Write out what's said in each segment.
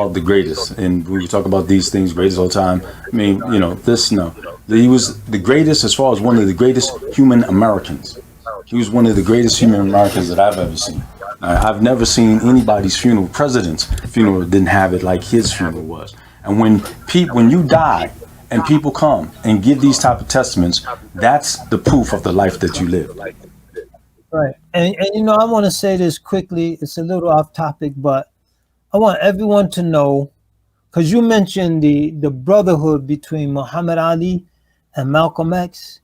the greatest, and we talk about these things, greatest all the time. I mean, he was the greatest as far as one of the greatest human Americans. He was one of the greatest human Americans that I've ever seen. I've never seen anybody's funeral, president's funeral, didn't have it like his funeral was. And when you die and people come and give these type of testaments, that's the proof of the life that you live. Right. And I want to say this quickly. It's a little off topic, but I want everyone to know, because you mentioned the brotherhood between Muhammad Ali and Malcolm X,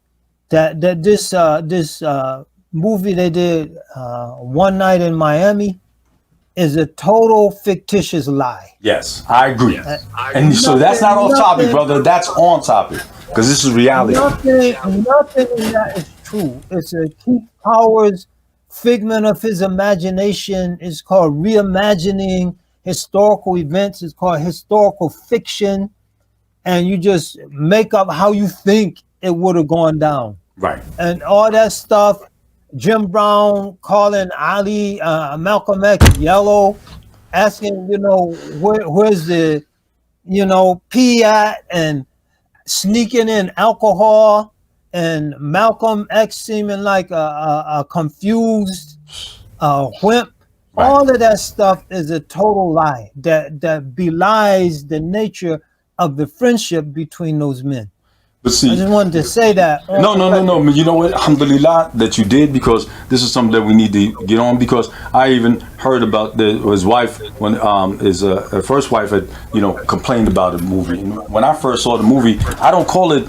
that this movie they did, One Night in Miami, is a total fictitious lie. Yes, I agree. And so that's not off topic, brother. That's on topic, because this is reality. Nothing in that is true. It's a Keith Powers figment of his imagination. It's called reimagining historical events. It's called historical fiction. And you just make up how you think it would have gone down. Right. And all that stuff, Jim Brown calling Ali, Malcolm X yellow, asking, where's the, pee at, and sneaking in alcohol, and Malcolm X seeming like a confused wimp. Right. All of that stuff is a total lie that belies the nature of the friendship between those men. But see, I just wanted to say that. No. You know what? Alhamdulillah that you did, because this is something that we need to get on. Because I even heard about his wife when his first wife had complained about the movie. And when I first saw the movie, I don't call it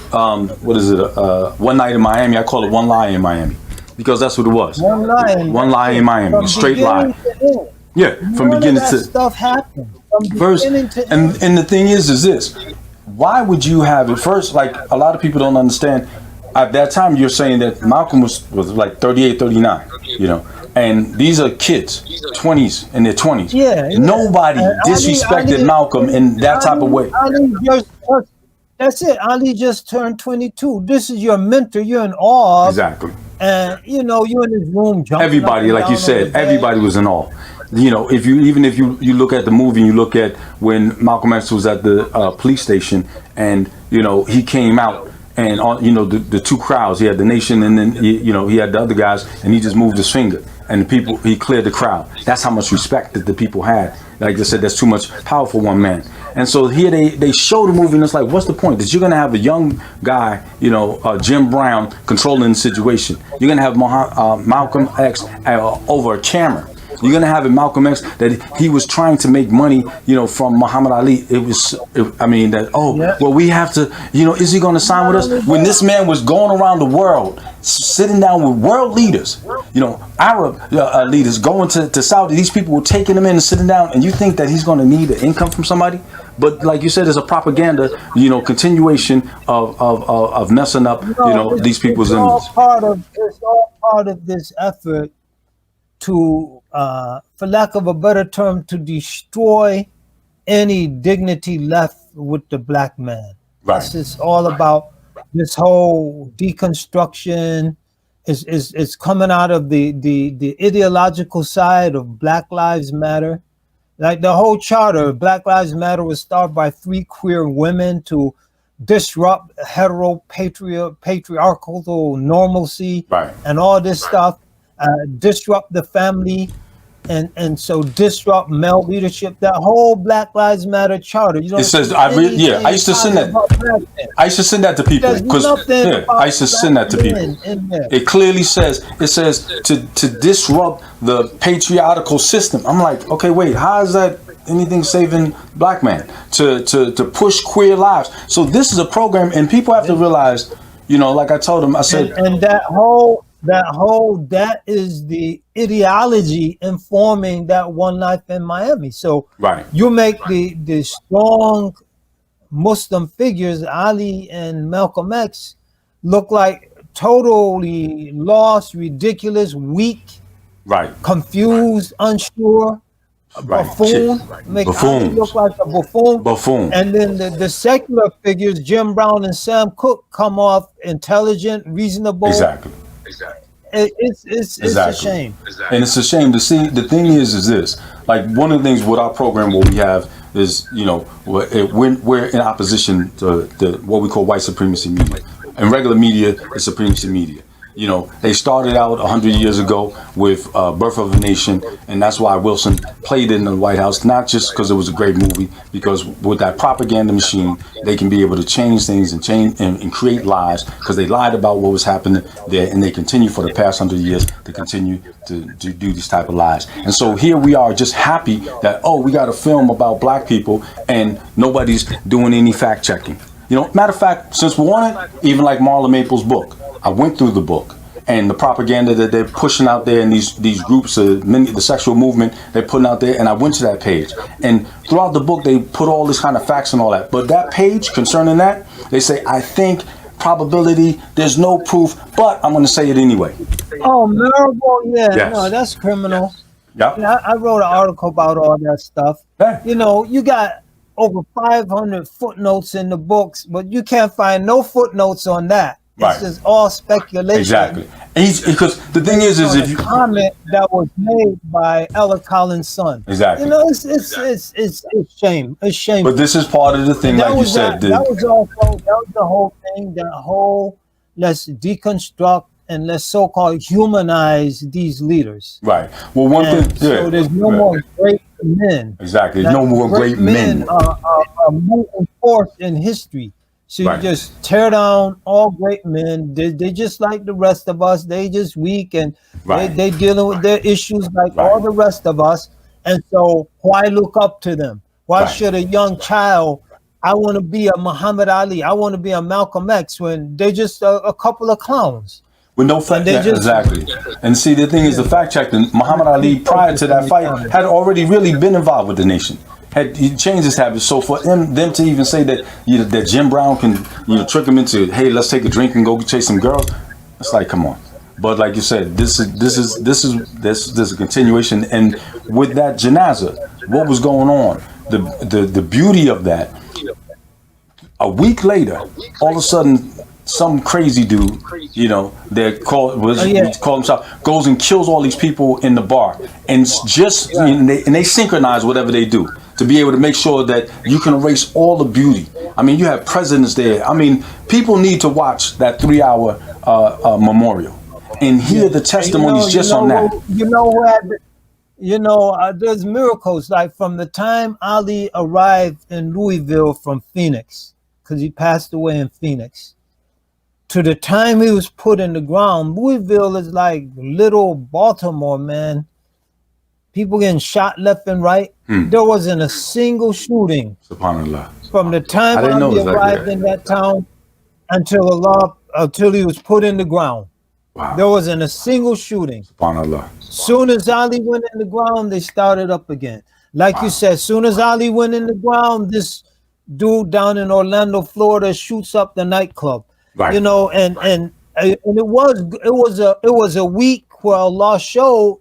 One Night in Miami. I call it One Lie in Miami, because that's what it was. One lie in Miami, a straight lie. Yeah, from beginning to stuff happened. First, and the thing is this. Why would you have it first? Like, a lot of people don't understand. At that time, you're saying that Malcolm was like 38, 39, and these are kids, 20s, in their 20s. Yeah. Nobody disrespected Malcolm in that type of way. That's it. Ali just turned 22. This is your mentor. You're in awe. Exactly. And, you're in this room jumping. Everybody, like you said, everybody was in awe. If you look at the movie and you look at when Malcolm X was at the police station, and he came out, and the two crowds, he had the nation, and then he had the other guys, and he just moved his finger, and the people, he cleared the crowd. That's how much respect that the people had. Like I said, that's too much power for one man. And so here they show the movie, and it's like, what's the point? That you're gonna have a young guy, Jim Brown, controlling the situation. You're gonna have Malcolm X over a camera. You're gonna have Malcolm X that he was trying to make money, from Muhammad Ali. Well, we have to, is he gonna sign with us? When this man was going around the world, sitting down with world leaders, Arab leaders, going to Saudi, these people were taking him in and sitting down, and you think that he's gonna need an income from somebody? But like you said, it's a propaganda, continuation of messing up, these people's images. It's all part of this effort to, for lack of a better term, to destroy any dignity left with the black man. Right. This is all about this whole deconstruction. Is coming out of the ideological side of Black Lives Matter. Like the whole charter of Black Lives Matter was started by 3 queer women to disrupt patriarchal normalcy, right, and all this stuff. Disrupt the family, and so disrupt male leadership. That whole Black Lives Matter charter. It says, I used to send that. I used to send that to people because I used to send that to people. It clearly says, to disrupt the patriarchal system. I'm like, okay, wait, how is that anything saving black man? To push queer lives. So this is a program, and people have to realize, like I told them, I said, and that is the ideology informing that One Life in Miami. So right, you make the strong Muslim figures, Ali and Malcolm X, look like totally lost, ridiculous, weak, right, confused, unsure, buffoon. Make Ali look like a buffoon. And then the secular figures, Jim Brown and Sam Cooke, come off intelligent, reasonable. Exactly. It's a shame. And it's a shame to see. The thing is this, like, one of the things with our program, what we have is, we're in opposition to what we call white supremacy media. And regular media is supremacy media. They started out 100 years ago with Birth of a Nation, and that's why Wilson played in the White House, not just because it was a great movie, because with that propaganda machine, they can be able to change things and create lies, because they lied about what was happening there, and they continue for the past 100 years to continue to do these type of lies. And so here we are, just happy that, we got a film about black people, and nobody's doing any fact checking. Matter of fact, since we're on it, even like Marla Maples' book, I went through the book and the propaganda that they're pushing out there in these groups, the sexual movement they're putting out there, and I went to that page. And throughout the book, they put all this kind of facts and all that. But that page concerning that, they say, I think, probability, there's no proof, but I'm going to say it anyway. Oh, Marable, yeah, Yes. no, that's criminal. Yep. Yeah, I wrote an article about all that stuff. Yeah. You got over 500 footnotes in the books, but you can't find no footnotes on that. It's just all speculation. Exactly. Because the thing is if you comment that was made by Ella Collins' son. Exactly. It's shame. It's shame. But this is part of the thing, like you said. That was the whole thing. That whole let's deconstruct and let's so-called humanize these leaders. Right. Well, one thing. So there's no more great men. Exactly. There's no more great men. Are moving forth in history. So you Right. just tear down all great men. They just like the rest of us. They just weak and Right. they dealing with their issues like all the rest of us. And so why look up to them? Why should a young child, I want to be a Muhammad Ali, I want to be a Malcolm X, when they're just a couple of clowns? With no fact, exactly. And see, the thing is, the fact checking, Muhammad Ali, prior to that fight, had already really been involved with the nation. He changed his habits. So for them to even say that that Jim Brown can trick him into, hey, let's take a drink and go chase some girls, it's like, come on. But like you said, this is a continuation. And with that Janazah, what was going on? The beauty of that. A week later, all of a sudden, some crazy dude, they call himself, goes and kills all these people in the bar, and they synchronize whatever they do to be able to make sure that you can erase all the beauty. I mean, you have presidents there. I mean, people need to watch that 3-hour memorial and hear the testimonies on that. There's miracles, like from the time Ali arrived in Louisville from Phoenix, because he passed away in Phoenix, to the time he was put in the ground. Louisville is like little Baltimore, man. People getting shot left and right. There wasn't a single shooting. SubhanAllah. From the time Ali arrived in that town until he was put in the ground. Wow. There wasn't a single shooting. SubhanAllah. Soon as Ali went in the ground, they started up again. Like you said, soon as Ali went in the ground, this dude down in Orlando, Florida, shoots up the nightclub. Right. And it was a week where Allah showed,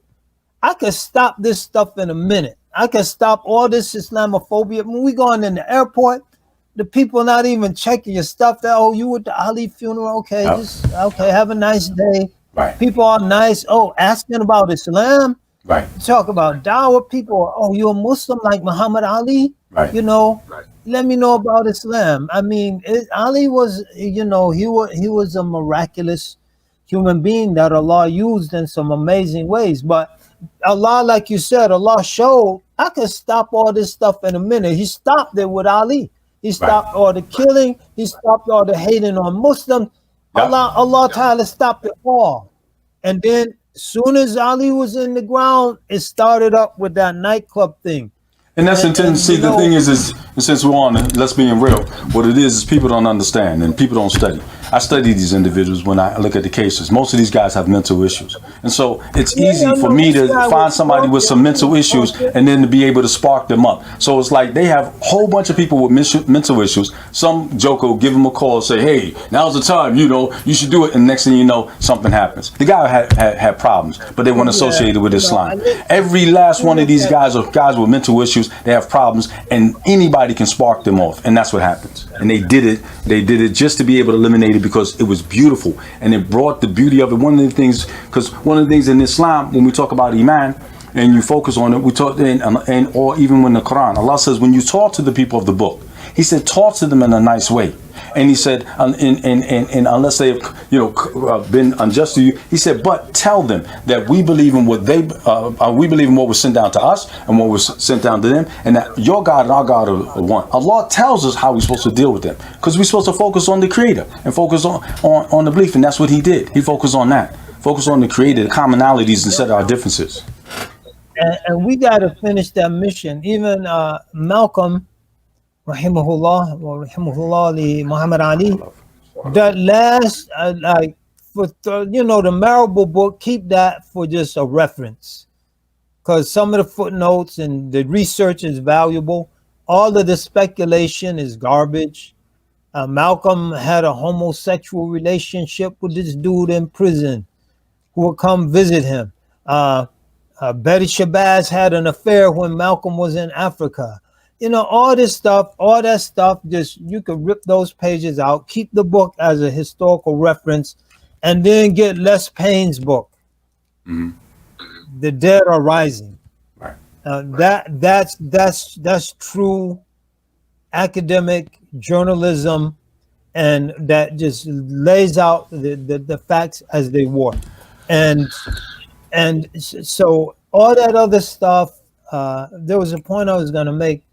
I could stop this stuff in a minute. I could stop all this Islamophobia. When we going in the airport, the people not even checking your stuff. That, you with the Ali funeral? Okay, have a nice day. Right. People are nice. Asking about Islam. Right. Talk about dawah. People, you a Muslim like Muhammad Ali? Right. Let me know about Islam. I mean, Ali was, he was a miraculous human being that Allah used in some amazing ways. But Allah, like you said, Allah showed, I could stop all this stuff in a minute. He stopped it with Ali. He stopped all the killing. He stopped all the hating on Muslims. Yep. Allah Ta'ala stopped it all. And then soon as Ali was in the ground, it started up with that nightclub thing. And that's intended. See, the thing is since we're on, let's be real. What it is people don't understand and people don't study. I study these individuals when I look at the cases. Most of these guys have mental issues. And so it's easy for me to find somebody with some mental issues and then to be able to spark them up. So it's like they have a whole bunch of people with mental issues. Some joker will give them a call and say, hey, now's the time, you should do it. And next thing you know, something happens. The guy had problems, but they weren't associated with Islam. Every last one of these guys are guys with mental issues. They have problems, and anybody can spark them off. And that's what happens. And they did it. They did it just to be able to eliminate it because it was beautiful. And it brought the beauty of it. One of the things in Islam, when we talk about Iman, and you focus on it, we talk, and or even when the Quran, Allah says, when you talk to the people of the book, He said, talk to them in a nice way. And He said, and unless they have, been unjust to you, He said, but tell them that we believe in what we believe in what was sent down to us and what was sent down to them, and that your God and our God are one. Allah tells us how we're supposed to deal with them, because we're supposed to focus on the Creator and focus on the belief, and that's what He did. He focused on that. Focus on the Creator, the commonalities instead of our differences. And we got to finish that mission. Even Malcolm, rahimahullah, or rahimahullah, Muhammad Ali, that last, the Marable book, keep that for just a reference, because some of the footnotes and the research is valuable. All of the speculation is garbage. Malcolm had a homosexual relationship with this dude in prison who would come visit him. Betty Shabazz had an affair when Malcolm was in Africa. All this stuff, all that stuff, just you could rip those pages out, keep the book as a historical reference, and then get Les Payne's book, The Dead Are Rising. Right. That's true academic journalism, and that just lays out the facts as they were. And so all that other stuff, there was a point I was going to make.